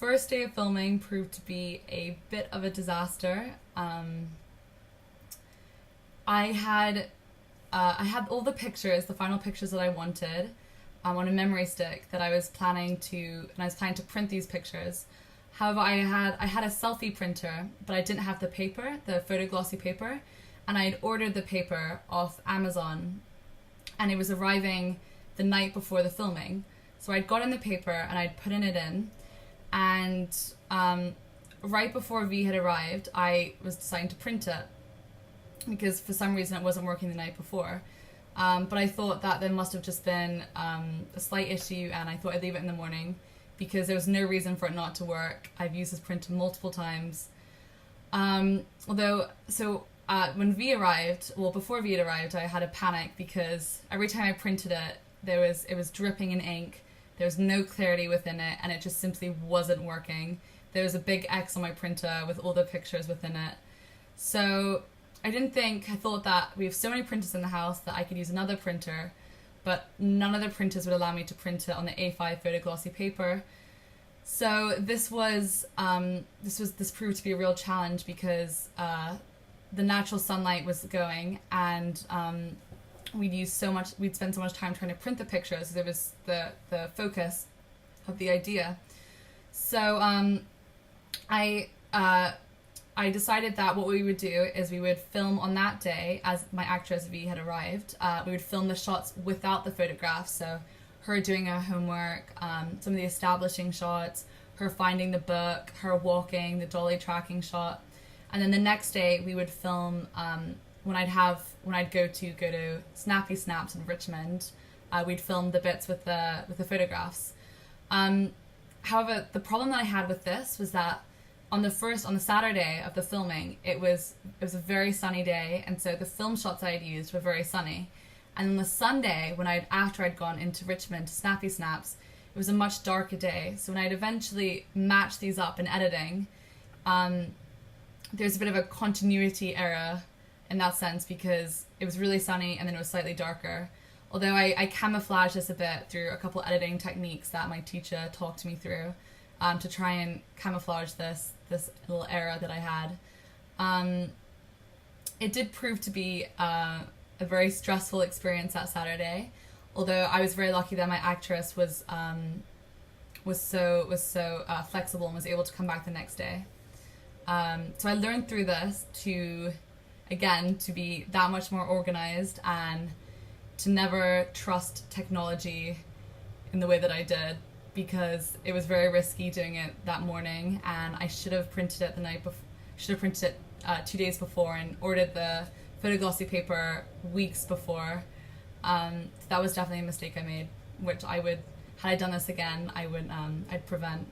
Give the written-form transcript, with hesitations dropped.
first day of filming proved to be a bit of a disaster. I had all the pictures, the final pictures that I wanted, on a memory stick that I was planning to print these pictures. However, I had a selfie printer, but I didn't have the paper, the photo glossy paper, and I had ordered the paper off Amazon, and it was arriving the night before the filming. So I'd gotten the paper and I'd put it in, and right before V had arrived, I was deciding to print it because for some reason it wasn't working the night before. But I thought that there must have just been a slight issue, and I thought I'd leave it in the morning because there was no reason for it not to work. I've used this printer multiple times. When V arrived, before V had arrived, I had a panic because every time I printed it, it was dripping in ink. There was no clarity within it, and it just simply wasn't working. There was a big X on my printer with all the pictures within it. So I thought that we have so many printers in the house that I could use another printer, but none of the printers would allow me to print it on the A5 photo glossy paper. So this proved to be a real challenge because the natural sunlight was going, and we'd spend so much time trying to print the pictures. There was the focus of the idea. So I decided that what we would do is we would film on that day, as my actress V had arrived. We would film the shots without the photographs, so her doing her homework, some of the establishing shots, her finding the book, her walking, the dolly tracking shot. And then the next day we would film when I'd go to Snappy Snaps in Richmond. We'd film the bits with the photographs. However, the problem that I had with this was that on the Saturday of the filming, it was a very sunny day, and so the film shots I had used were very sunny. And on the Sunday, after I'd gone into Richmond to Snappy Snaps, it was a much darker day. So when I'd eventually matched these up in editing, there's a bit of a continuity error in that sense because it was really sunny and then it was slightly darker. Although I camouflaged this a bit through a couple editing techniques that my teacher talked me through to try and camouflage this little error that I had. It did prove to be a very stressful experience that Saturday, although I was very lucky that my actress was so flexible and was able to come back the next day. So I learned through this to be that much more organized and to never trust technology in the way that I did, because it was very risky doing it that morning, and I should have printed it the night before. Should have printed it 2 days before and ordered the photo glossy paper weeks before. That was definitely a mistake I made, which had I done this again, I'd prevent.